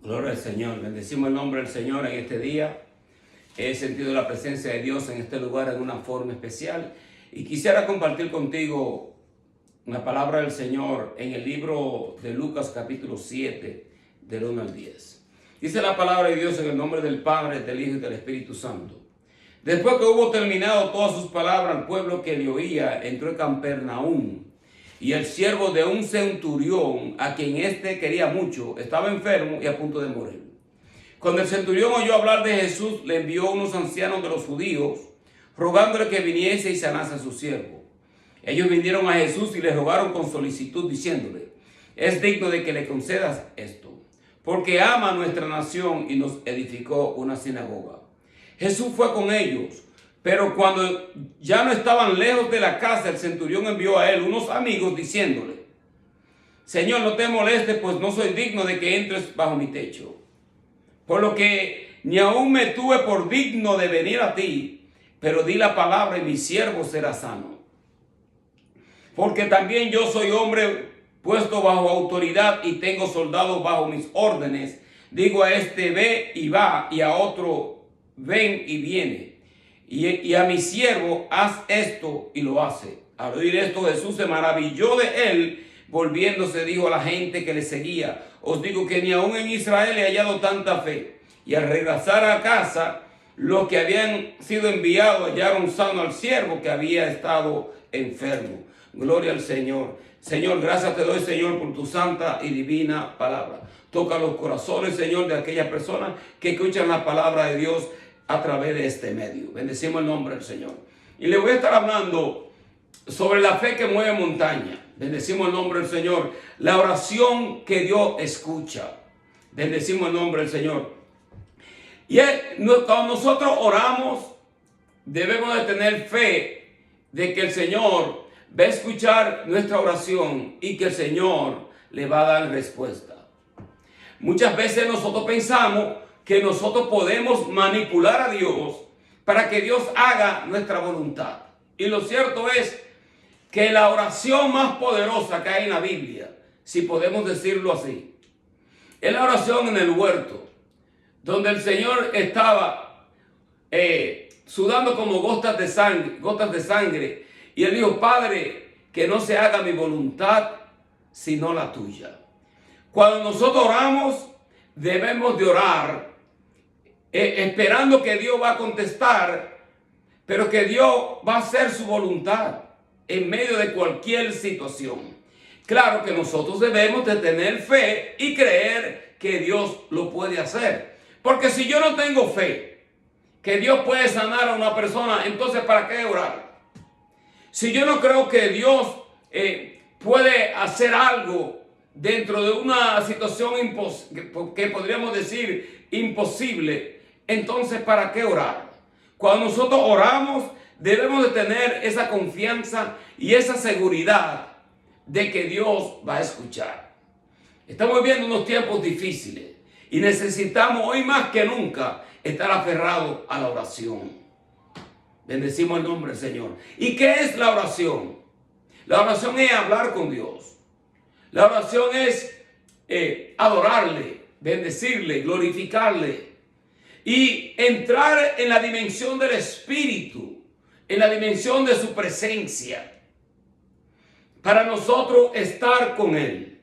Gloria al Señor. Bendecimos el nombre del Señor en este día. He sentido la presencia de Dios en este lugar en una forma especial. Y quisiera compartir contigo una palabra del Señor en el libro de Lucas capítulo 7, del 1 al 10. Dice la palabra de Dios en el nombre del Padre, del Hijo y del Espíritu Santo. Después que hubo terminado todas sus palabras, el pueblo que le oía entró en Capernaum. Y el siervo de un centurión, a quien éste quería mucho, estaba enfermo y a punto de morir. Cuando el centurión oyó hablar de Jesús, le envió unos ancianos de los judíos, rogándole que viniese y sanase a su siervo. Ellos vinieron a Jesús y le rogaron con solicitud, diciéndole: es digno de que le concedas esto, porque ama a nuestra nación y nos edificó una sinagoga. Jesús fue con ellos. Pero cuando ya no estaban lejos de la casa, el centurión envió a él unos amigos diciéndole: Señor, no te molestes, pues no soy digno de que entres bajo mi techo. Por lo que ni aún me tuve por digno de venir a ti, pero di la palabra y mi siervo será sano. Porque también yo soy hombre puesto bajo autoridad y tengo soldados bajo mis órdenes. Digo a este ve y va, y a otro ven y viene. Y a mi siervo, haz esto, y lo hace. Al oír esto, Jesús se maravilló de él. Volviéndose, dijo a la gente que le seguía: os digo que ni aún en Israel he hallado tanta fe. Y al regresar a casa, los que habían sido enviados hallaron sano al siervo que había estado enfermo. Gloria al Señor. Señor, gracias te doy, Señor, por tu santa y divina palabra. Toca los corazones, Señor, de aquellas personas que escuchan la palabra de Dios a través de este medio. Bendecimos el nombre del Señor. Y le voy a estar hablando sobre la fe que mueve montaña. Bendecimos el nombre del Señor. La oración que Dios escucha. Bendecimos el nombre del Señor. Y cuando nosotros oramos, debemos de tener fe de que el Señor va a escuchar nuestra oración y que el Señor le va a dar respuesta. Muchas veces nosotros pensamos que nosotros podemos manipular a Dios para que Dios haga nuestra voluntad. Y lo cierto es que la oración más poderosa que hay en la Biblia, si podemos decirlo así, es la oración en el huerto, donde el Señor estaba sudando como gotas de sangre, y él dijo: Padre, que no se haga mi voluntad sino la tuya. Cuando nosotros oramos, debemos de orar esperando que Dios va a contestar, pero que Dios va a hacer su voluntad en medio de cualquier situación. Claro que nosotros debemos de tener fe y creer que Dios lo puede hacer. Porque si yo no tengo fe que Dios puede sanar a una persona, entonces ¿para qué orar? Si yo no creo que Dios puede hacer algo dentro de una situación que podríamos decir imposible, entonces ¿para qué orar? Cuando nosotros oramos, debemos de tener esa confianza y esa seguridad de que Dios va a escuchar. Estamos viviendo unos tiempos difíciles y necesitamos hoy más que nunca estar aferrados a la oración. Bendecimos el nombre del Señor. ¿Y qué es la oración? La oración es hablar con Dios. La oración es adorarle, bendecirle, glorificarle y entrar en la dimensión del Espíritu, en la dimensión de su presencia, para nosotros estar con Él.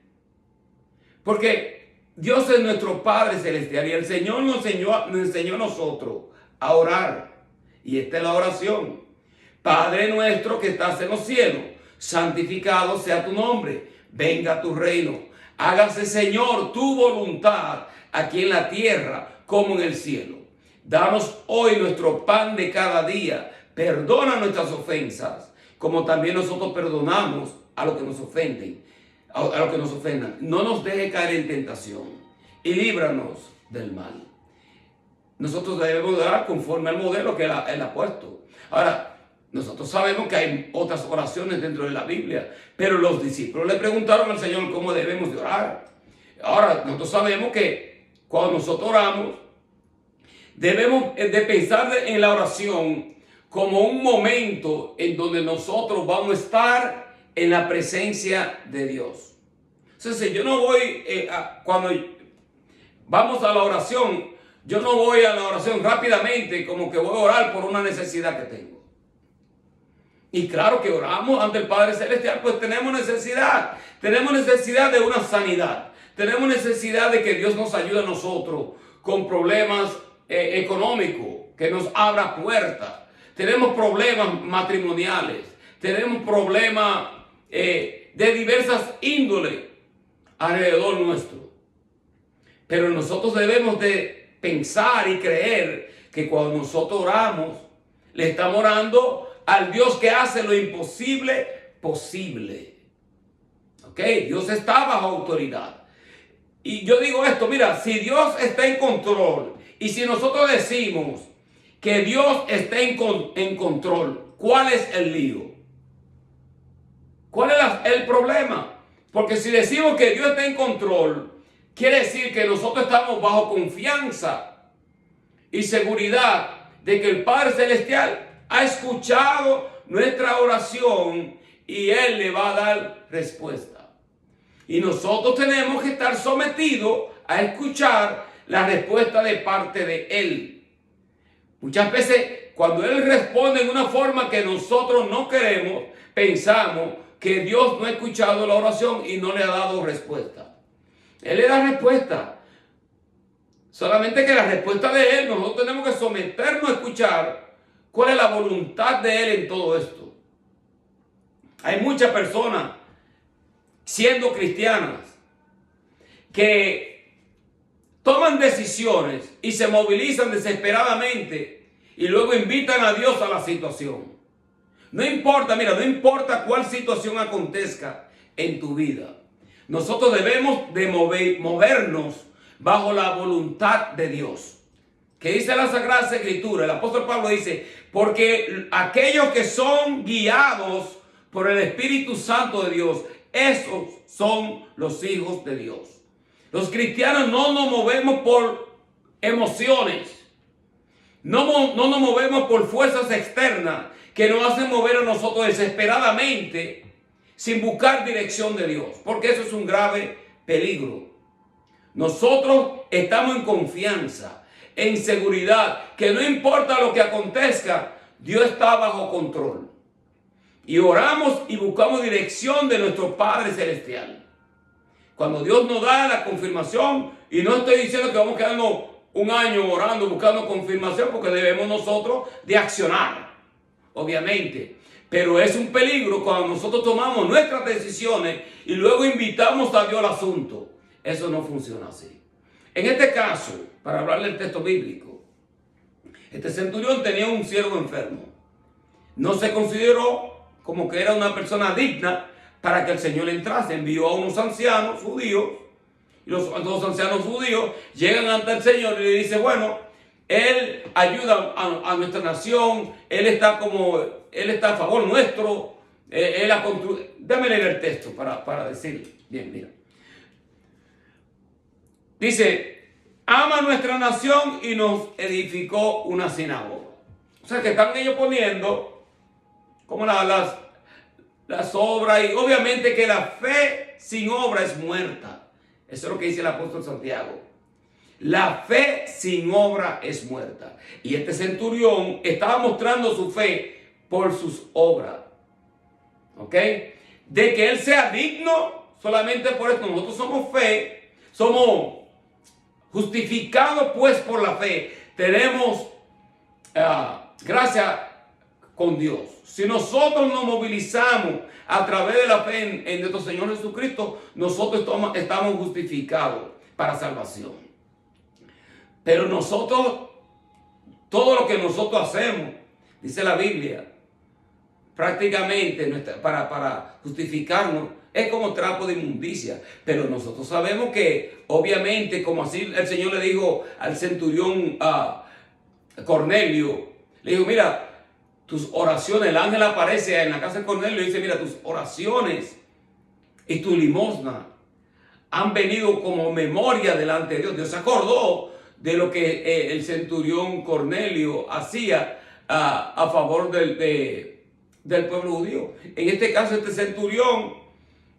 Porque Dios es nuestro Padre Celestial y el Señor nos enseñó a nosotros a orar. Y esta es la oración: Padre nuestro que estás en los cielos, santificado sea tu nombre, venga tu reino, hágase, Señor, tu voluntad aquí en la tierra como en el cielo. Danos hoy nuestro pan de cada día, perdona nuestras ofensas, como también nosotros perdonamos a los que nos ofenden, a los que nos ofendan. No nos deje caer en tentación y líbranos del mal. Nosotros debemos orar conforme al modelo que Él ha puesto. Ahora, nosotros sabemos que hay otras oraciones dentro de la Biblia, pero los discípulos le preguntaron al Señor cómo debemos de orar. Ahora, nosotros sabemos que cuando nosotros oramos, debemos de pensar en la oración como un momento en donde nosotros vamos a estar en la presencia de Dios. Entonces, yo no voy, cuando vamos a la oración, yo no voy a la oración rápidamente como que voy a orar por una necesidad que tengo. Y claro que oramos ante el Padre Celestial, pues tenemos necesidad de una sanidad, tenemos necesidad de que Dios nos ayude a nosotros con problemas económicos, que nos abra puertas, tenemos problemas matrimoniales, tenemos problemas de diversas índoles alrededor nuestro. Pero nosotros debemos de pensar y creer que cuando nosotros oramos, le estamos orando al Dios que hace lo imposible posible. ¿Ok? Dios está bajo autoridad. Y yo digo esto, mira, si Dios está en control y si nosotros decimos que Dios está en control, ¿cuál es el lío? ¿Cuál es el problema? Porque si decimos que Dios está en control, quiere decir que nosotros estamos bajo confianza y seguridad de que el Padre Celestial ha escuchado nuestra oración y Él le va a dar respuesta. Y nosotros tenemos que estar sometidos a escuchar la respuesta de parte de Él. Muchas veces cuando Él responde en una forma que nosotros no queremos, pensamos que Dios no ha escuchado la oración y no le ha dado respuesta. Él le da respuesta. Solamente que la respuesta de Él, nosotros tenemos que someternos a escuchar cuál es la voluntad de Él en todo esto. Hay muchas personas siendo cristianas que toman decisiones y se movilizan desesperadamente y luego invitan a Dios a la situación. No importa, mira, no importa cuál situación acontezca en tu vida. Nosotros debemos de movernos bajo la voluntad de Dios. Que dice la Sagrada Escritura, el apóstol Pablo dice, porque aquellos que son guiados por el Espíritu Santo de Dios, esos son los hijos de Dios. Los cristianos no nos movemos por emociones, no nos movemos por fuerzas externas que nos hacen mover a nosotros desesperadamente sin buscar dirección de Dios, porque eso es un grave peligro. Nosotros estamos en confianza, en seguridad, que no importa lo que acontezca, Dios está bajo control. Y oramos y buscamos dirección de nuestro Padre Celestial. Cuando Dios nos da la confirmación, y no estoy diciendo que vamos quedando un año orando, buscando confirmación, porque debemos nosotros de accionar, obviamente. Pero es un peligro cuando nosotros tomamos nuestras decisiones y luego invitamos a Dios al asunto. Eso no funciona así. En este caso, para hablar del texto bíblico, este centurión tenía un siervo enfermo. No se consideró como que era una persona digna para que el Señor entrase. Envió a unos ancianos judíos, y los ancianos judíos llegan ante el Señor y le dicen, bueno, Él ayuda a nuestra nación, Él está a favor nuestro, Él ha construido. Déjame leer el texto para decir. Bien, mira. Dice, ama nuestra nación y nos edificó una sinagoga. O sea que están ellos poniendo como las obras, y obviamente que la fe sin obra es muerta. Eso es lo que dice el apóstol Santiago. La fe sin obra es muerta. Y este centurión estaba mostrando su fe por sus obras. ¿Ok? De que él sea digno solamente por esto. Nosotros somos fe, somos justificados pues por la fe. Tenemos gracia con Dios. Si nosotros nos movilizamos a través de la fe en nuestro Señor Jesucristo, nosotros estamos justificados para salvación. Pero nosotros, todo lo que nosotros hacemos, dice la Biblia, prácticamente para justificarnos, es como trapo de inmundicia. Pero nosotros sabemos que, obviamente, como así el Señor le dijo al centurión Cornelio, le dijo, mira, tus oraciones, el ángel aparece en la casa de Cornelio y dice, mira, tus oraciones y tu limosna han venido como memoria delante de Dios. Dios se acordó de lo que el centurión Cornelio hacía a favor del pueblo judío. En este caso, este centurión,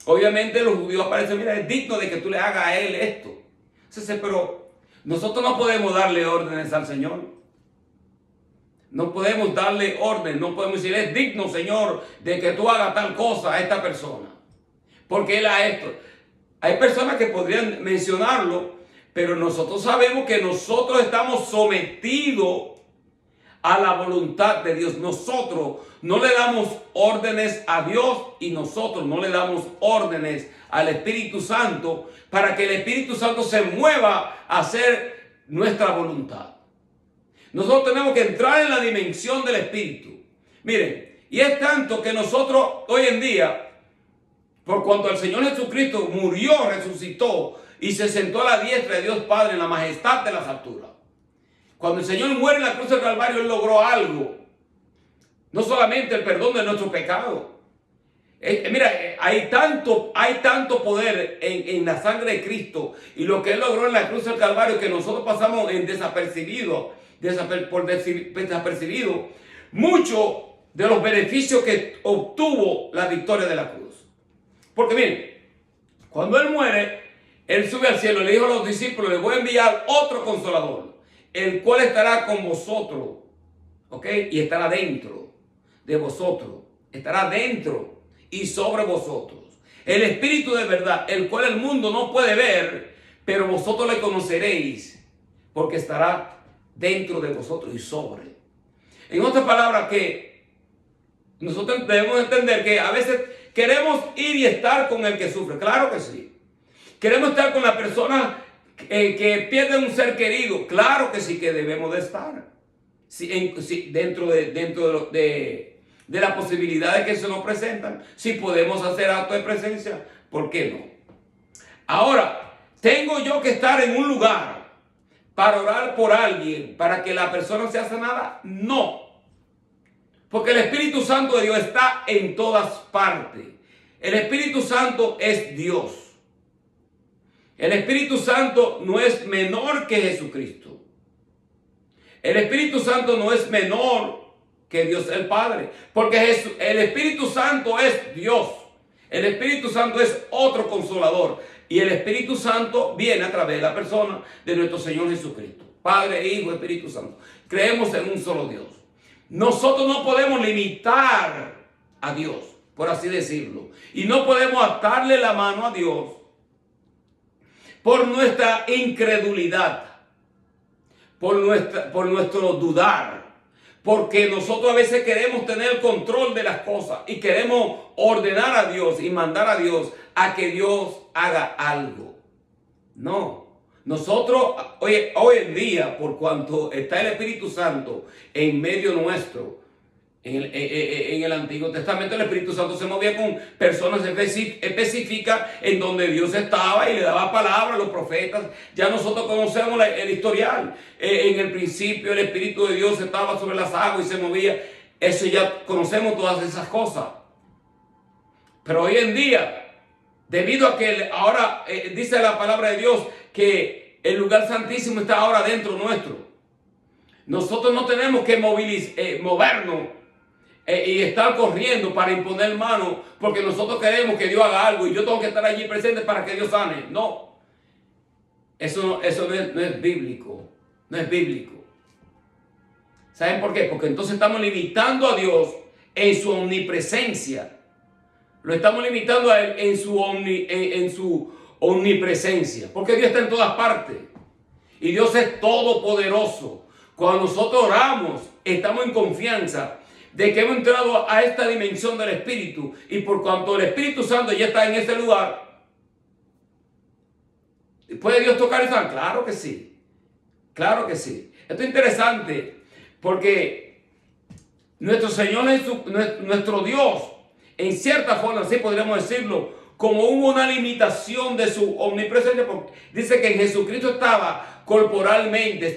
obviamente los judíos aparecen, mira, es digno de que tú le hagas a él esto. Entonces, pero Nosotros no podemos darle órdenes al Señor. No podemos darle orden, no podemos decir, es digno, Señor, de que tú hagas tal cosa a esta persona, porque Él ha esto. Hay personas que podrían mencionarlo, pero nosotros sabemos que nosotros estamos sometidos a la voluntad de Dios. Nosotros no le damos órdenes a Dios y nosotros no le damos órdenes al Espíritu Santo para que el Espíritu Santo se mueva a hacer nuestra voluntad. Nosotros tenemos que entrar en la dimensión del Espíritu. Miren, y es tanto que nosotros hoy en día, por cuanto el Señor Jesucristo murió, resucitó y se sentó a la diestra de Dios Padre en la majestad de las alturas. Cuando el Señor muere en la cruz del Calvario, Él logró algo. No solamente el perdón de nuestro pecado. Mira, hay tanto poder en la sangre de Cristo y lo que Él logró en la cruz del Calvario que nosotros pasamos en desapercibido muchos de los beneficios que obtuvo la victoria de la cruz. Porque miren, cuando Él muere, Él sube al cielo y le dijo a los discípulos, les voy a enviar otro consolador, el cual estará con vosotros, ¿ok? Y estará dentro de vosotros, estará dentro y sobre vosotros. El Espíritu de verdad, el cual el mundo no puede ver, pero vosotros le conoceréis, porque estará dentro de vosotros y sobre. En otras palabras, que nosotros debemos entender que a veces queremos ir y estar con el que sufre. Claro que sí. Queremos estar con la persona que pierde un ser querido. Claro que sí que debemos de estar. Dentro de las posibilidades que se nos presentan. Si podemos hacer acto de presencia, ¿por qué no? Ahora, tengo yo que estar en un lugar para orar por alguien, para que la persona sea sanada. No. Porque el Espíritu Santo de Dios está en todas partes. El Espíritu Santo es Dios. El Espíritu Santo no es menor que Jesucristo. El Espíritu Santo no es menor que Dios el Padre. Porque el Espíritu Santo es Dios. El Espíritu Santo es otro consolador. Y el Espíritu Santo viene a través de la persona de nuestro Señor Jesucristo. Padre, Hijo, Espíritu Santo. Creemos en un solo Dios. Nosotros no podemos limitar a Dios, por así decirlo. Y no podemos atarle la mano a Dios por nuestra incredulidad, por nuestro dudar. Porque nosotros a veces queremos tener control de las cosas y queremos ordenar a Dios y mandar a Dios a que Dios haga algo. No. Nosotros hoy en día, por cuanto está el Espíritu Santo en medio nuestro, en el Antiguo Testamento el Espíritu Santo se movía con personas específicas en donde Dios estaba y le daba palabras a los profetas. Ya nosotros conocemos el historial. En el principio el Espíritu de Dios estaba sobre las aguas y se movía. Eso ya conocemos todas esas cosas. Pero hoy en día, debido a que ahora dice la palabra de Dios que el lugar santísimo está ahora dentro nuestro, nosotros no tenemos que movernos y estar corriendo para imponer mano porque nosotros queremos que Dios haga algo y yo tengo que estar allí presente para que Dios sane. No, eso no es bíblico. No es bíblico. ¿Saben por qué? Porque entonces estamos limitando a Dios en su omnipresencia. Lo estamos limitando a Él en su omnipresencia. Porque Dios está en todas partes. Y Dios es todopoderoso. Cuando nosotros oramos, estamos en confianza de que hemos entrado a esta dimensión del Espíritu. Y por cuanto el Espíritu Santo ya está en ese lugar, ¿puede Dios tocar eso? Claro que sí. Claro que sí. Esto es interesante porque nuestro Señor, nuestro Dios, en cierta forma, así podríamos decirlo, como hubo una limitación de su omnipresencia, porque dice que en Jesucristo está corporalmente,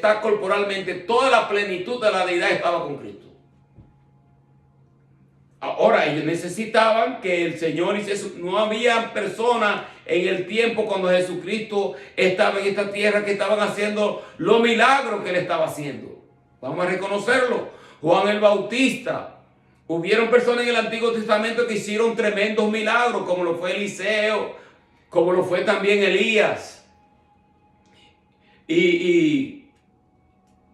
toda la plenitud de la deidad estaba con Cristo. Ahora, ellos necesitaban que el Señor hiciese, no había personas en el tiempo cuando Jesucristo estaba en esta tierra que estaban haciendo los milagros que Él estaba haciendo. Vamos a reconocerlo. Juan el Bautista. Hubieron personas en el Antiguo Testamento que hicieron tremendos milagros, como lo fue Eliseo, como lo fue también Elías. y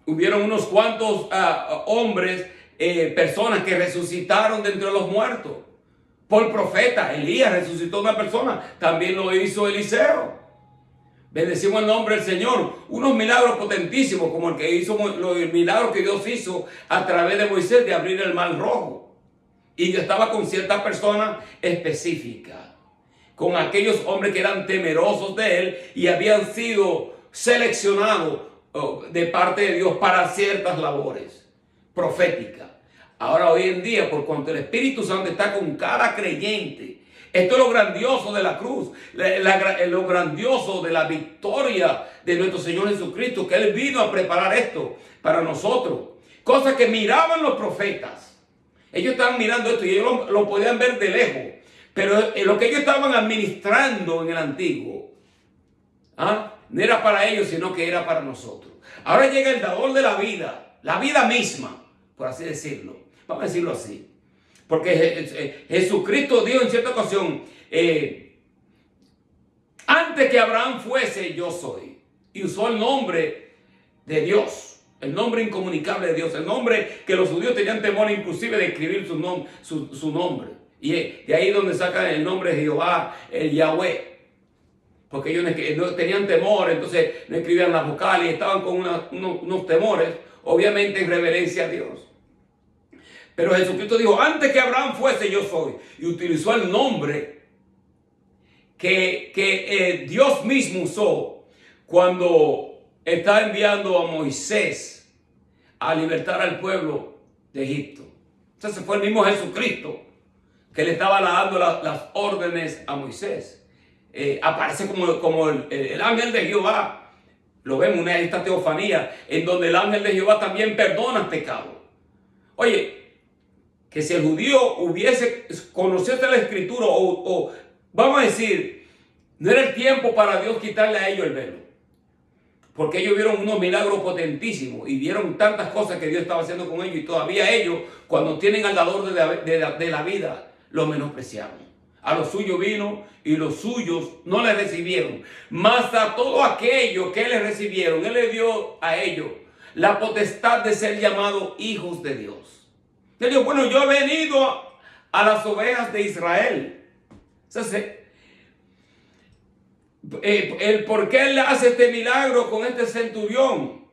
hubieron unos cuantos hombres, personas que resucitaron de entre los muertos. Por profeta, Elías resucitó a una persona, también lo hizo Eliseo. Bendecimos el nombre del Señor. Unos milagros potentísimos, como el que hizo, los milagros que Dios hizo a través de Moisés de abrir el mar rojo. Y yo estaba con cierta persona específica, con aquellos hombres que eran temerosos de él y habían sido seleccionados de parte de Dios para ciertas labores proféticas. Ahora, hoy en día, por cuanto el Espíritu Santo está con cada creyente, esto es lo grandioso de la cruz, lo grandioso de la victoria de nuestro Señor Jesucristo, que Él vino a preparar esto para nosotros. Cosas que miraban los profetas. Ellos estaban mirando esto y ellos lo podían ver de lejos. Pero lo que ellos estaban administrando en el antiguo, no era para ellos, sino que era para nosotros. Ahora llega el dador de la vida misma, por así decirlo. Vamos a decirlo así. Porque Jesucristo dijo en cierta ocasión, antes que Abraham fuese, yo soy. Y usó el nombre de Dios, el nombre incomunicable de Dios, el nombre que los judíos tenían temor inclusive de escribir su nombre. Y de ahí donde sacan el nombre de Jehová, el Yahweh. Porque ellos no tenían temor, entonces no escribían las vocales y estaban con unos temores, obviamente en reverencia a Dios. Pero Jesucristo dijo, antes que Abraham fuese, yo soy. Y utilizó el nombre que Dios mismo usó cuando está enviando a Moisés a libertar al pueblo de Egipto. Entonces fue el mismo Jesucristo que le estaba dando las órdenes a Moisés. Aparece como el ángel de Jehová. Lo vemos en esta teofanía en donde el ángel de Jehová también perdona pecado. Oye, que si el judío hubiese conocido la escritura o vamos a decir, no era el tiempo para Dios quitarle a ellos el velo. Porque ellos vieron unos milagros potentísimos y vieron tantas cosas que Dios estaba haciendo con ellos y todavía ellos, cuando tienen al dador de la vida, lo menospreciaron. A los suyos vino y los suyos no le recibieron. Mas a todo aquello que le recibieron, Él le dio a ellos la potestad de ser llamados hijos de Dios. Él dijo, bueno, yo he venido a las ovejas de Israel. Entonces, el por qué Él hace este milagro con este centurión.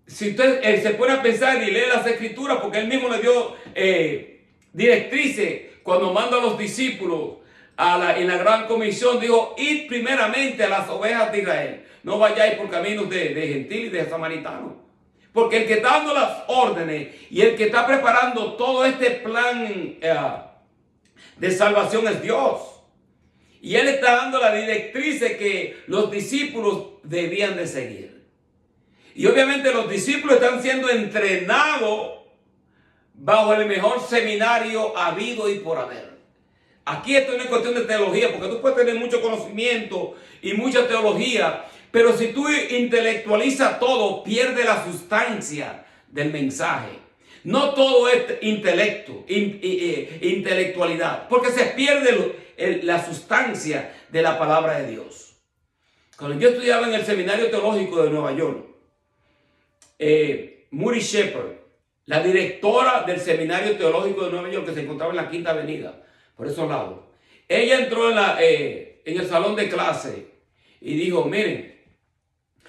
Si usted se pone a pensar y lee las escrituras, porque Él mismo le dio directrices cuando manda a los discípulos en la gran comisión, dijo, id primeramente a las ovejas de Israel. No vayáis por caminos de gentiles y de samaritanos. Porque el que está dando las órdenes y el que está preparando todo este plan de salvación es Dios. Y Él está dando las directrices que los discípulos debían de seguir. Y obviamente los discípulos están siendo entrenados bajo el mejor seminario habido y por haber. Aquí esto no es cuestión de teología, porque tú puedes tener mucho conocimiento y mucha teología, pero si tú intelectualizas todo, pierde la sustancia del mensaje. No todo es intelecto, intelectualidad, porque se pierde la sustancia de la palabra de Dios. Cuando yo estudiaba en el Seminario Teológico de Nueva York, Moody Shepherd, la directora del Seminario Teológico de Nueva York, que se encontraba en la Quinta Avenida, por esos lados, ella entró en el salón de clase y dijo, miren,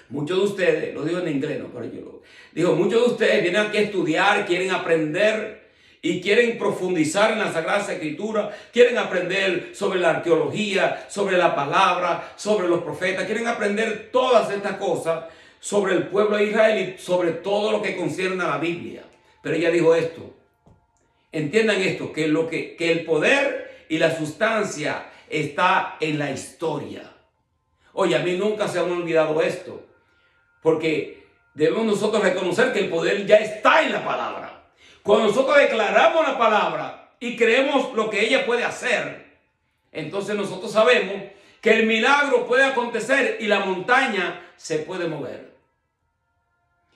muchos de ustedes, lo digo en inglés, no, pero yo lo digo, muchos de ustedes vienen aquí a estudiar, quieren aprender y quieren profundizar en las Sagradas Escrituras, quieren aprender sobre la arqueología, sobre la palabra, sobre los profetas, quieren aprender todas estas cosas sobre el pueblo de Israel y sobre todo lo que concierne a la Biblia. Pero ella dijo esto, entiendan esto, que el poder y la sustancia está en la historia. Oye, a mí nunca se me ha olvidado esto, porque debemos nosotros reconocer que el poder ya está en la palabra. Cuando nosotros declaramos la palabra y creemos lo que ella puede hacer, entonces nosotros sabemos que el milagro puede acontecer y la montaña se puede mover.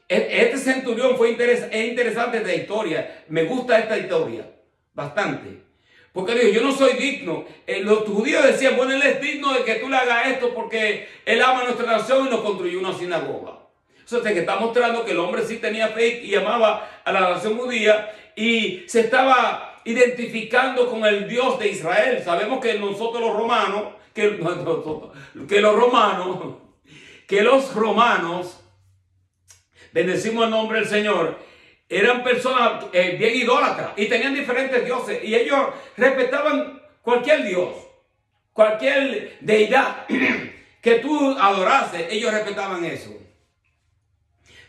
Este centurión es interesante esta historia. Me gusta esta historia bastante, Porque dijo, yo no soy digno. Los judíos decían, bueno, él es digno de que tú le hagas esto porque él ama a nuestra nación y nos construyó una sinagoga. Eso te está mostrando que el hombre sí tenía fe y amaba a la nación judía y se estaba identificando con el Dios de Israel. Sabemos que nosotros los romanos, que los romanos, bendecimos el nombre del Señor, eran personas bien idólatras y tenían diferentes dioses y ellos respetaban cualquier dios, cualquier deidad que tú adorases, ellos respetaban eso.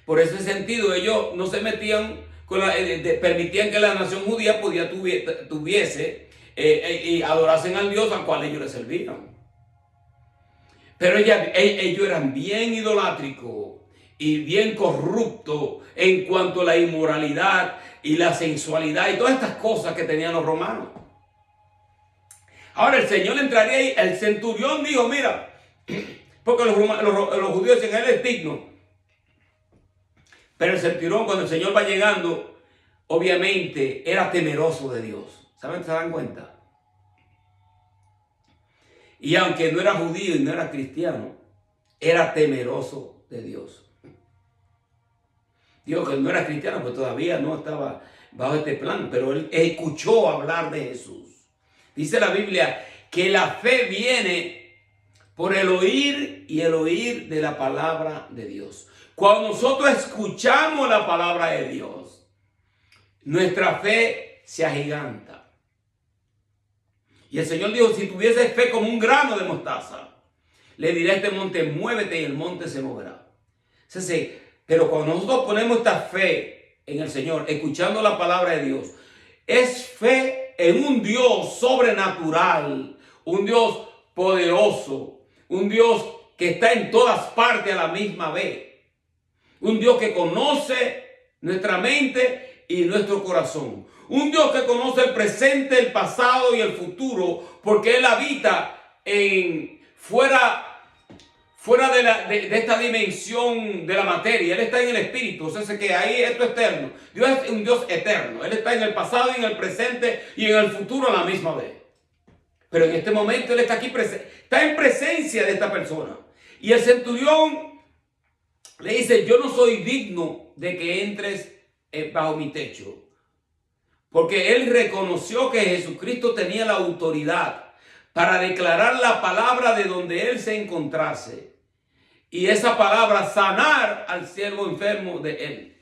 Por ese sentido, ellos no se metían con permitían que la nación judía tuviese y adorasen al Dios al cual ellos le servían. Pero ellos eran bien idolátricos y bien corruptos en cuanto a la inmoralidad y la sensualidad y todas estas cosas que tenían los romanos. Ahora el Señor entraría ahí, el centurión dijo, mira, porque los judíos decían, él es digno. Pero el centurión, cuando el Señor va llegando, obviamente era temeroso de Dios. ¿Saben? ¿Se dan cuenta? Y aunque no era judío y no era cristiano, era temeroso de Dios. Digo que no era cristiano, pues todavía no estaba bajo este plan, pero él escuchó hablar de Jesús. Dice la Biblia que la fe viene por el oír y el oír de la palabra de Dios. Cuando nosotros escuchamos la palabra de Dios, nuestra fe se agiganta. Y el Señor dijo, si tuviese fe como un grano de mostaza, le diré a este monte, muévete y el monte se moverá. Pero cuando nosotros ponemos esta fe en el Señor, escuchando la palabra de Dios, es fe en un Dios sobrenatural, un Dios poderoso, un Dios que está en todas partes a la misma vez. Un Dios que conoce nuestra mente y nuestro corazón. Un Dios que conoce el presente, el pasado y el futuro, porque Él habita fuera de esta dimensión de la materia. Él está en el espíritu, o sea que ahí esto es eterno. Dios es un Dios eterno. Él está en el pasado, en el presente y en el futuro a la misma vez. Pero en este momento Él está aquí, está en presencia de esta persona. Y el centurión le dice, yo no soy digno de que entres bajo mi techo. Porque él reconoció que Jesucristo tenía la autoridad para declarar la palabra de donde él se encontrase. Y esa palabra, sanar al siervo enfermo de él.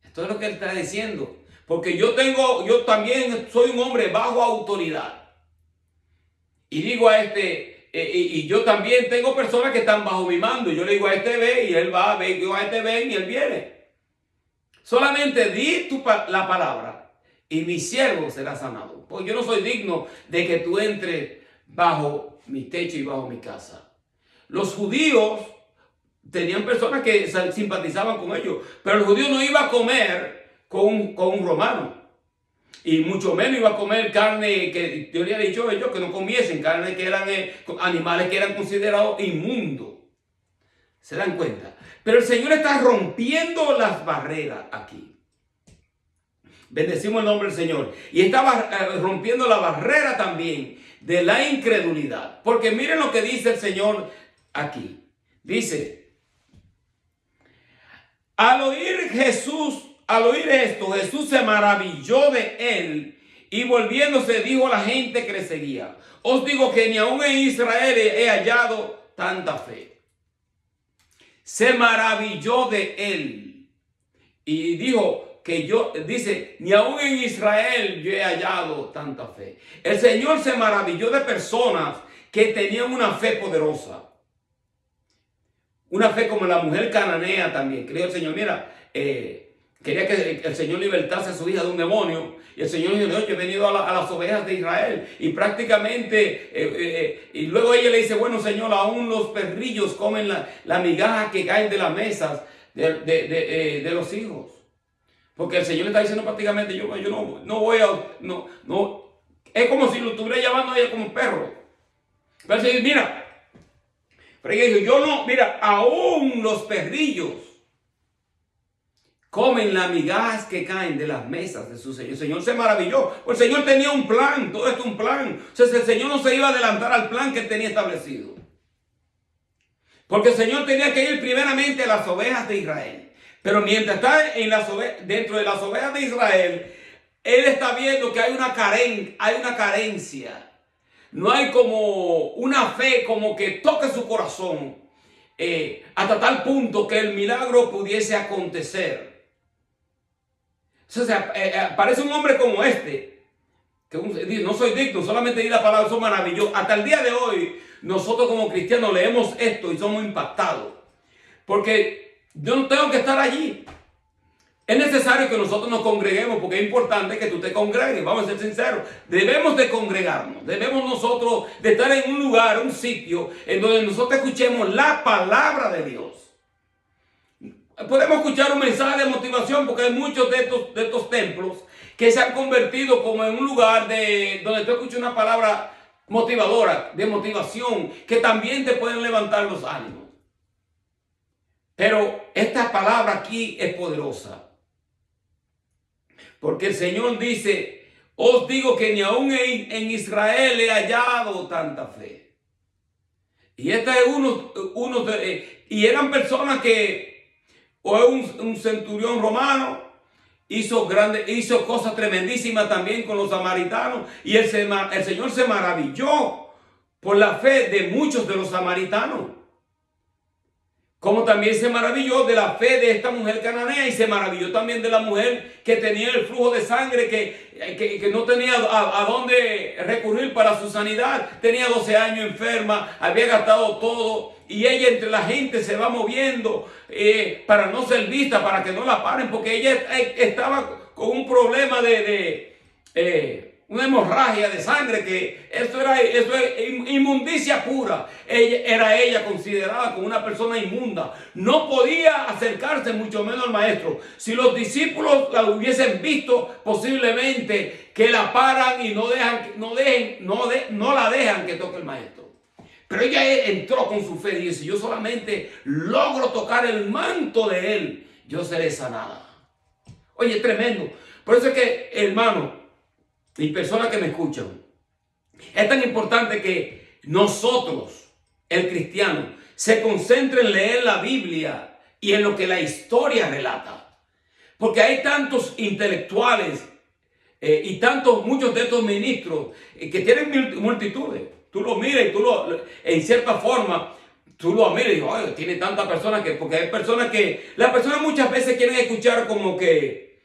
Esto es lo que él está diciendo. Porque yo también soy un hombre bajo autoridad. Y digo a y yo también tengo personas que están bajo mi mando. Y yo le digo a este ve y él va, ve, digo a este ven y él viene. Solamente di la palabra y mi siervo será sanado. Pues yo no soy digno de que tú entres bajo mi techo y bajo mi casa. Los judíos tenían personas que simpatizaban con ellos, pero el judío no iba a comer con un romano. Y mucho menos iba a comer carne que yo le había dicho a ellos que no comiesen, carne que eran animales que eran considerados inmundos. ¿Se dan cuenta? Pero el Señor está rompiendo las barreras aquí. Bendecimos el nombre del Señor. Y estaba rompiendo la barrera también de la incredulidad. Porque miren lo que dice el Señor aquí. Dice, al oír esto, Jesús se maravilló de él y volviéndose dijo a la gente que le seguía, os digo que ni aún en Israel he hallado tanta fe. Se maravilló de él y dijo dice, ni aún en Israel yo he hallado tanta fe. El Señor se maravilló de personas que tenían una fe poderosa. Una fe como la mujer cananea también. Creyó el Señor, mira, quería que el Señor libertase a su hija de un demonio. Y el Señor dijo, yo he venido a las ovejas de Israel. Y prácticamente, y luego ella le dice, bueno Señor, aún los perrillos comen la migaja que caen de las mesas de los hijos. Porque el Señor le está diciendo prácticamente, yo no voy a, no. Es como si lo estuviera llamando a ella como un perro. Pero el Señor, mira. Pero ella dijo, mira, aún los perrillos comen las migajas que caen de las mesas de su Señor. El Señor se maravilló, pues el Señor tenía un plan, todo esto un plan. O sea, el Señor no se iba a adelantar al plan que él tenía establecido. Porque el Señor tenía que ir primeramente a las ovejas de Israel. Pero mientras está dentro de las ovejas de Israel, él está viendo que hay una carencia. No hay como una fe como que toque su corazón hasta tal punto que el milagro pudiese acontecer. O sea, aparece un hombre como este, que dice, no soy digno, solamente di la palabra, eso es maravilloso. Hasta el día de hoy, nosotros como cristianos leemos esto y somos impactados. Porque yo no tengo que estar allí. Es necesario que nosotros nos congreguemos porque es importante que tú te congregues. Vamos a ser sinceros. Debemos de congregarnos. Debemos nosotros de estar en un lugar, un sitio en donde nosotros escuchemos la palabra de Dios. Podemos escuchar un mensaje de motivación porque hay muchos de estos templos que se han convertido como en un lugar donde tú escuchas una palabra motivadora, de motivación, que también te pueden levantar los ánimos. Pero esta palabra aquí es poderosa. Porque el Señor dice, os digo que ni aún en Israel he hallado tanta fe. Y esta es y eran personas que, o un centurión romano, hizo cosas tremendísimas también con los samaritanos. Y el Señor se maravilló por la fe de muchos de los samaritanos. Como también se maravilló de la fe de esta mujer cananea y se maravilló también de la mujer que tenía el flujo de sangre, que no tenía a dónde recurrir para su sanidad. Tenía 12 años enferma, había gastado todo y ella entre la gente se va moviendo para no ser vista, para que no la paren, porque ella estaba con un problema una hemorragia de sangre, que eso es inmundicia pura. Ella considerada como una persona inmunda. No podía acercarse mucho menos al maestro. Si los discípulos la hubiesen visto, posiblemente que la paran y no la dejan que toque el maestro. Pero ella entró con su fe y dice, yo solamente logro tocar el manto de él, yo seré sanada. Oye, tremendo. Por eso es que, hermano, y personas que me escuchan, es tan importante que nosotros, el cristiano, se concentre en leer la Biblia y en lo que la historia relata. Porque hay tantos intelectuales y muchos de estos ministros que tienen multitudes. Tú lo miras y en cierta forma, tú lo miras y dices, oye, tiene tantas personas porque hay personas las personas muchas veces quieren escuchar como que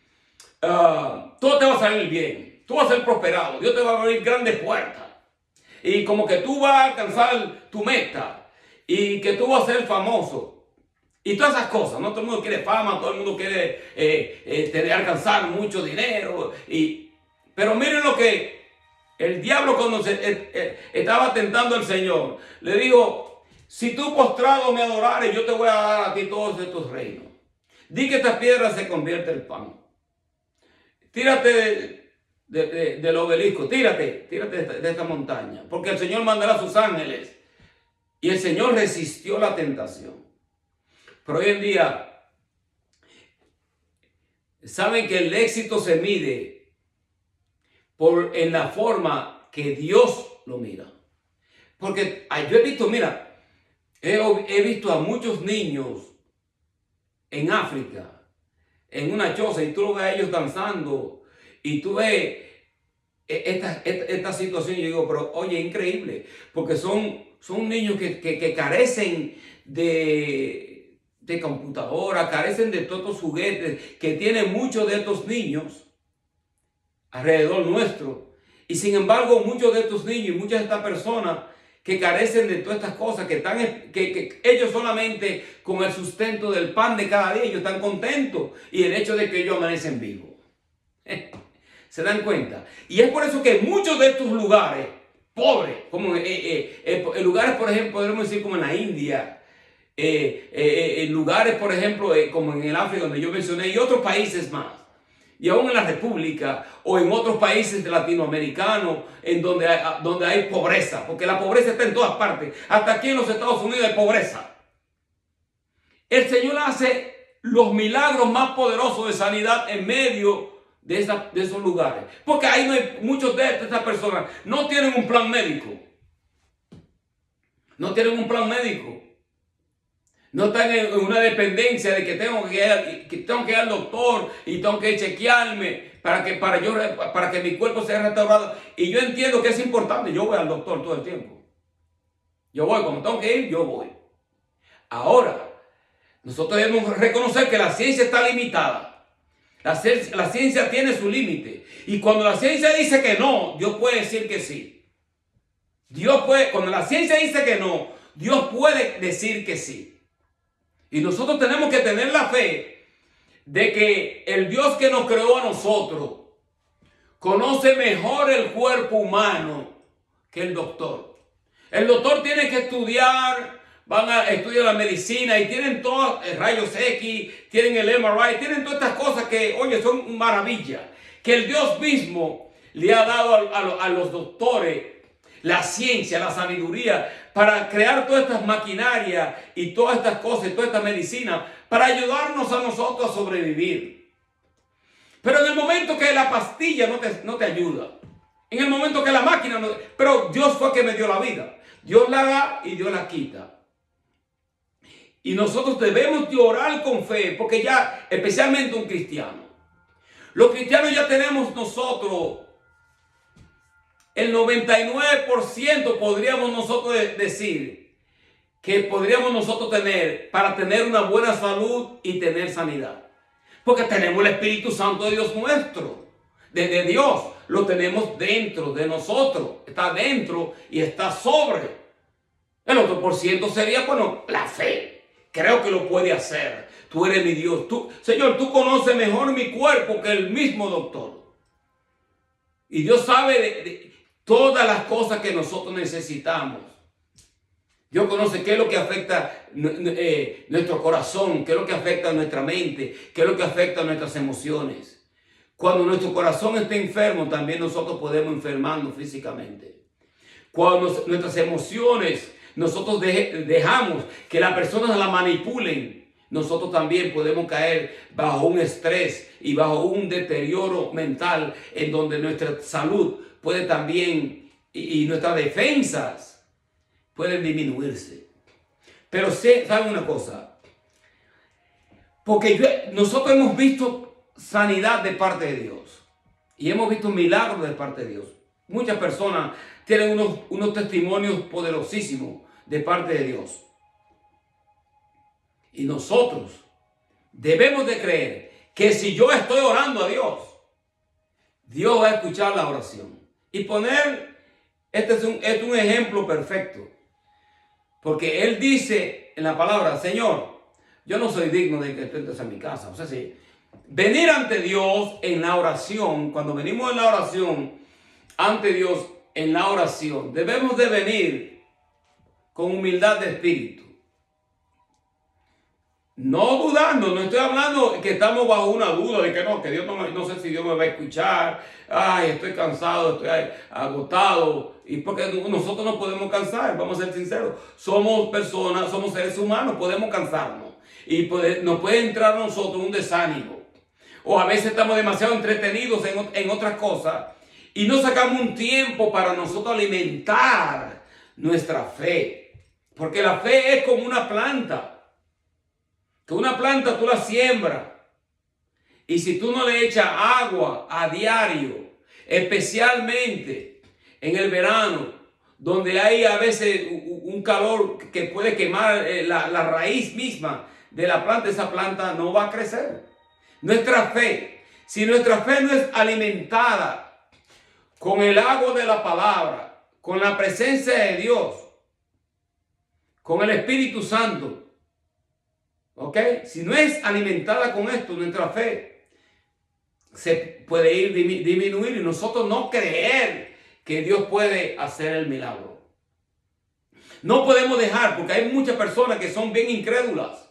todo te va a salir bien. Tú vas a ser prosperado, Dios te va a abrir grandes puertas. Y como que tú vas a alcanzar tu meta. Y que tú vas a ser famoso. Y todas esas cosas, ¿no? Todo el mundo quiere fama, todo el mundo quiere alcanzar mucho dinero. Pero miren lo que el diablo cuando estaba tentando al Señor, le dijo, si tú postrado me adorares, yo te voy a dar a ti todos estos reinos. Di que esta piedra se convierte en pan. Tírate del obelisco, tírate de esta montaña, porque el Señor mandará a sus ángeles. Y el Señor resistió la tentación. Pero hoy en día, saben que el éxito se mide en la forma que Dios lo mira. Porque yo he visto, mira, he visto a muchos niños en África, en una choza, y tú lo ves a ellos danzando. Y tú ves esta situación y yo digo, pero oye, increíble, porque son niños que carecen de computadora, carecen de todos estos juguetes que tienen muchos de estos niños alrededor nuestro. Y sin embargo, muchos de estos niños y muchas de estas personas que carecen de todas estas cosas, que ellos solamente con el sustento del pan de cada día, ellos están contentos, y el hecho de que ellos amanecen vivos. ¿Se dan cuenta? Y es por eso que muchos de estos lugares pobres, como en lugares, por ejemplo, podemos decir como en la India, en lugares, por ejemplo, como en el África, donde yo mencioné, y otros países más, y aún en la República, o en otros países latinoamericanos, en donde hay pobreza, porque la pobreza está en todas partes. Hasta aquí en los Estados Unidos hay pobreza. El Señor hace los milagros más poderosos de sanidad en medio de esos lugares. Porque ahí no hay, muchos de estas personas no tienen un plan médico. No tienen un plan médico. No están en una dependencia de que tengo que ir al doctor y tengo que chequearme para que mi cuerpo sea restaurado. Y yo entiendo que es importante. Yo voy al doctor todo el tiempo. Yo voy, cuando tengo que ir, yo voy. Ahora, nosotros debemos reconocer que la ciencia está limitada. La ciencia tiene su límite. Y cuando la ciencia dice que no, Dios puede decir que sí. Cuando la ciencia dice que no, Dios puede decir que sí. Y nosotros tenemos que tener la fe de que el Dios que nos creó a nosotros conoce mejor el cuerpo humano que el doctor. El doctor tiene que estudiar, van a estudiar la medicina y tienen todos rayos X, tienen el MRI, tienen todas estas cosas que, oye, son maravillas. Que el Dios mismo le ha dado a los doctores la ciencia, la sabiduría para crear todas estas maquinarias y todas estas cosas y toda esta medicina para ayudarnos a nosotros a sobrevivir. Pero en el momento que la pastilla no te ayuda, en el momento que la máquina no, pero Dios fue que me dio la vida. Dios la da y Dios la quita. Y nosotros debemos de orar con fe, porque ya, especialmente un cristiano, los cristianos ya tenemos nosotros el 99% podríamos nosotros decir que podríamos nosotros tener para tener una buena salud y tener sanidad. Porque tenemos el Espíritu Santo de Dios nuestro, de Dios. Lo tenemos dentro de nosotros. Está dentro y está sobre. El otro por ciento sería, bueno, la fe. Creo que lo puede hacer. Tú eres mi Dios. Señor, tú conoces mejor mi cuerpo que el mismo doctor. Y Dios sabe de todas las cosas que nosotros necesitamos. Dios conoce qué es lo que afecta nuestro corazón, qué es lo que afecta nuestra mente, qué es lo que afecta nuestras emociones. Cuando nuestro corazón está enfermo, también nosotros podemos enfermarnos físicamente. Cuando nuestras emociones, nosotros dejamos que las personas la manipulen, nosotros también podemos caer bajo un estrés y bajo un deterioro mental en donde nuestra salud puede también, y nuestras defensas pueden disminuirse. Pero ¿saben una cosa? Porque nosotros hemos visto sanidad de parte de Dios. Y hemos visto milagros de parte de Dios. Muchas personas tienen unos testimonios poderosísimos de parte de Dios. Y nosotros debemos de creer que si yo estoy orando a Dios, Dios va a escuchar la oración. Y este es un ejemplo perfecto. Porque Él dice en la palabra, Señor, yo no soy digno de que tú entres a mi casa. O sea, sí, venir ante Dios en la oración, cuando venimos en la oración, ante Dios en la oración, debemos de venir con humildad de espíritu. No dudando, no estoy hablando que estamos bajo una duda de que Dios no sé si Dios me va a escuchar. Ay, estoy cansado, estoy agotado. Y porque nosotros no podemos cansar, vamos a ser sinceros. Somos personas, somos seres humanos, podemos cansarnos. Y nos puede entrar a nosotros un desánimo. O a veces estamos demasiado entretenidos en otras cosas y no sacamos un tiempo para nosotros alimentar nuestra fe. Porque la fe es como una planta. Que una planta tú la siembras y si tú no le echas agua a diario, especialmente en el verano, donde hay a veces un calor que puede quemar la raíz misma de la planta, esa planta no va a crecer. Nuestra fe, si nuestra fe no es alimentada con el agua de la palabra, con la presencia de Dios, con el Espíritu Santo, ¿ok? Si no es alimentada con esto, nuestra fe se puede ir disminuir y nosotros no creer que Dios puede hacer el milagro. No podemos dejar, porque hay muchas personas que son bien incrédulas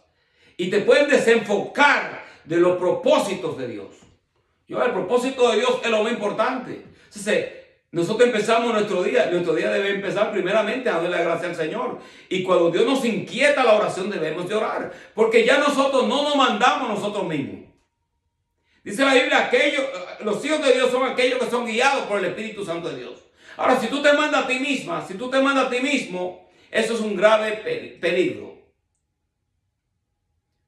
y te pueden desenfocar de los propósitos de Dios. El propósito de Dios es lo más importante. Entonces, Nosotros empezamos nuestro día debe empezar primeramente a darle la gracia al Señor. Y cuando Dios nos inquieta la oración debemos de orar, porque ya nosotros no nos mandamos nosotros mismos. Dice la Biblia, los hijos de Dios son aquellos que son guiados por el Espíritu Santo de Dios. Ahora, si tú te mandas a ti misma, si tú te mandas a ti mismo, eso es un grave peligro.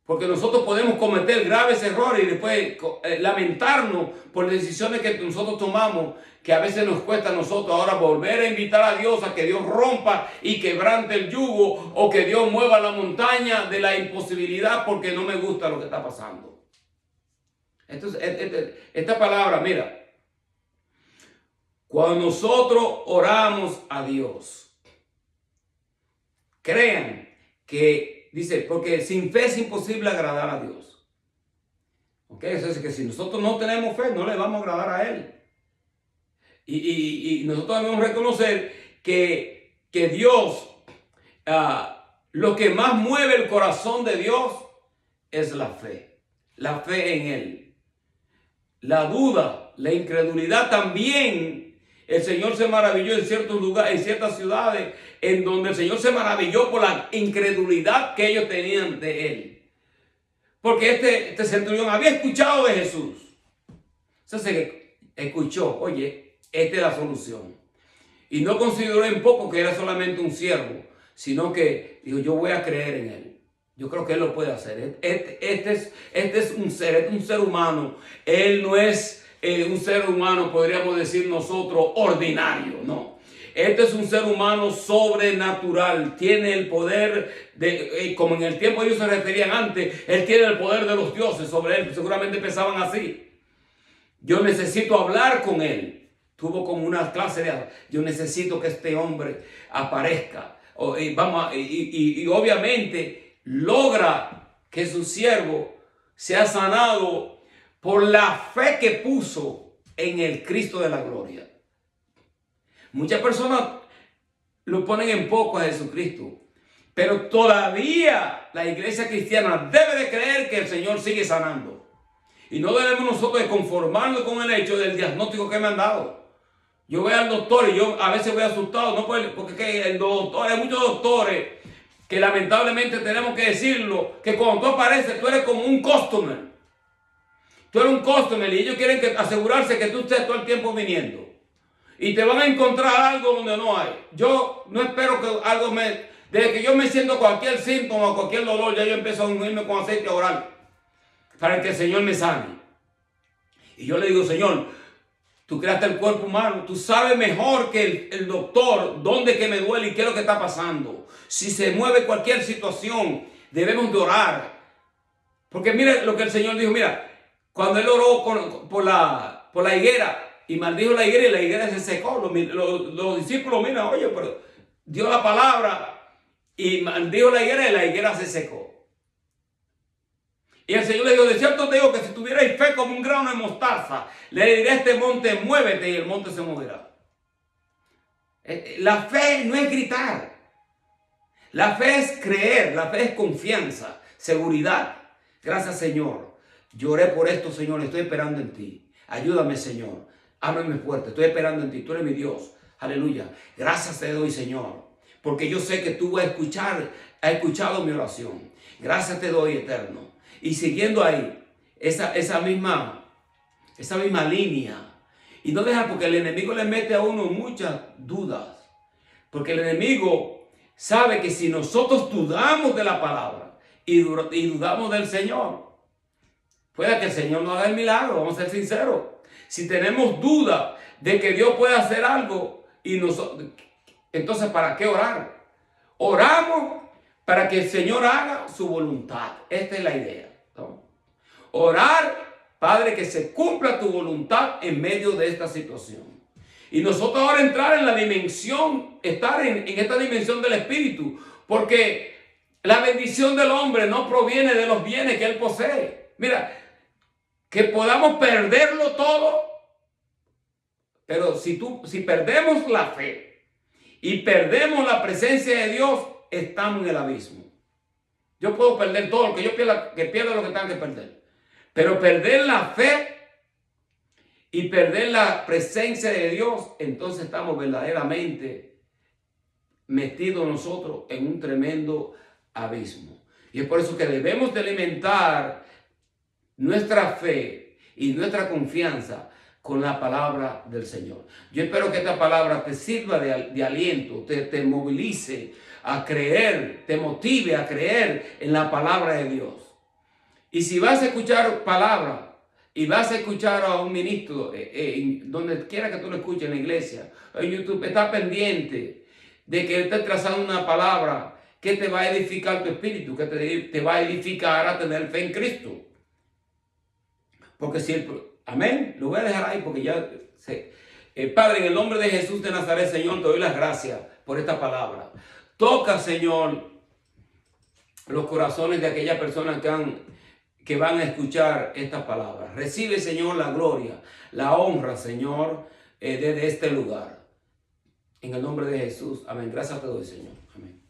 Porque nosotros podemos cometer graves errores y después lamentarnos por decisiones que nosotros tomamos, que a veces nos cuesta a nosotros ahora volver a invitar a Dios a que Dios rompa y quebrante el yugo, o que Dios mueva la montaña de la imposibilidad porque no me gusta lo que está pasando. Entonces, esta palabra, mira, cuando nosotros oramos a Dios, crean que, dice, porque sin fe es imposible agradar a Dios. ¿Ok? Eso es que si nosotros no tenemos fe, no le vamos a agradar a Él. Y nosotros debemos reconocer que Dios, lo que más mueve el corazón de Dios es la fe en Él. La duda, la incredulidad también. El Señor se maravilló en ciertos lugares, en ciertas ciudades, en donde el Señor se maravilló por la incredulidad que ellos tenían de Él. Porque este centurión había escuchado de Jesús. Entonces escuchó, oye, esta es la solución. Y no consideró en poco que era solamente un siervo, sino que dijo, yo voy a creer en Él. Yo creo que Él lo puede hacer. Este es un ser humano. Él no es un ser humano, podríamos decir nosotros, ordinario, no. Este es un ser humano sobrenatural. Tiene el poder de, como en el tiempo ellos se referían antes, Él tiene el poder de los dioses sobre Él. Seguramente pensaban así. Yo necesito hablar con Él. Tuvo como una clase de, yo necesito que este hombre aparezca. Y obviamente logra que su siervo sea sanado por la fe que puso en el Cristo de la gloria. Muchas personas lo ponen en poco a Jesucristo, pero todavía la iglesia cristiana debe de creer que el Señor sigue sanando. Y no debemos nosotros de conformarnos con el hecho del diagnóstico que me han dado. Yo voy al doctor y yo a veces voy asustado, no porque el doctor, hay muchos doctores que lamentablemente tenemos que decirlo, que cuando tú apareces, tú eres como un customer. Tú eres un customer y ellos quieren asegurarse que tú estés todo el tiempo viniendo. Y te van a encontrar algo donde no hay. Yo no espero que algo desde que yo me siento cualquier síntoma o cualquier dolor, ya yo empiezo a unirme con aceite oral para que el Señor me sane. Y yo le digo, Señor, tú creaste el cuerpo humano, tú sabes mejor que el doctor dónde que me duele y qué es lo que está pasando. Si se mueve cualquier situación, debemos de orar. Porque mire lo que el Señor dijo, mira, cuando Él oró por la higuera y maldijo la higuera y la higuera se secó, los discípulos, mira, oye, pero dio la palabra y maldijo la higuera se secó. Y el Señor le dijo, de cierto te digo que si tuvierais fe como un grano de mostaza, le diré a este monte, muévete, y el monte se moverá. La fe no es gritar. La fe es creer, la fe es confianza, seguridad. Gracias, Señor. Lloré por esto, Señor, estoy esperando en ti. Ayúdame, Señor. Ábreme fuerte, estoy esperando en ti. Tú eres mi Dios. Aleluya. Gracias te doy, Señor, porque yo sé que tú has escuchado mi oración. Gracias te doy, Eterno. Y siguiendo ahí, esa misma línea. Y no deja, porque el enemigo le mete a uno muchas dudas. Porque el enemigo sabe que si nosotros dudamos de la palabra y dudamos del Señor, puede que el Señor nos haga el milagro, vamos a ser sinceros. Si tenemos duda de que Dios puede hacer algo, entonces ¿para qué orar? Oramos para que el Señor haga su voluntad. Esta es la idea, ¿no? Orar, Padre, que se cumpla tu voluntad en medio de esta situación. Y nosotros ahora entrar en la dimensión, estar en esta dimensión del Espíritu, porque la bendición del hombre no proviene de los bienes que él posee. Mira, que podamos perderlo todo, pero si perdemos la fe y perdemos la presencia de Dios, estamos en el abismo. Yo puedo perder todo, lo que yo pierda, que pierda lo que tenga que perder. Pero perder la fe y perder la presencia de Dios, entonces estamos verdaderamente metidos nosotros en un tremendo abismo. Y es por eso que debemos de alimentar nuestra fe y nuestra confianza con la palabra del Señor. Yo espero que esta palabra te sirva de aliento, te movilice a creer, te motive a creer en la palabra de Dios. Y si vas a escuchar palabra y vas a escuchar a un ministro, donde quiera que tú lo escuches, en la iglesia, en YouTube, está pendiente de que él te trazando una palabra que te va a edificar tu espíritu, que te va a edificar a tener fe en Cristo. Porque si amén, lo voy a dejar ahí porque ya sé. Padre, en el nombre de Jesús de Nazaret, Señor, te doy las gracias por esta palabra. Toca, Señor, los corazones de aquellas personas que van a escuchar estas palabras. Recibe, Señor, la gloria, la honra, Señor, desde este lugar. En el nombre de Jesús. Amén. Gracias a todos, Señor. Amén.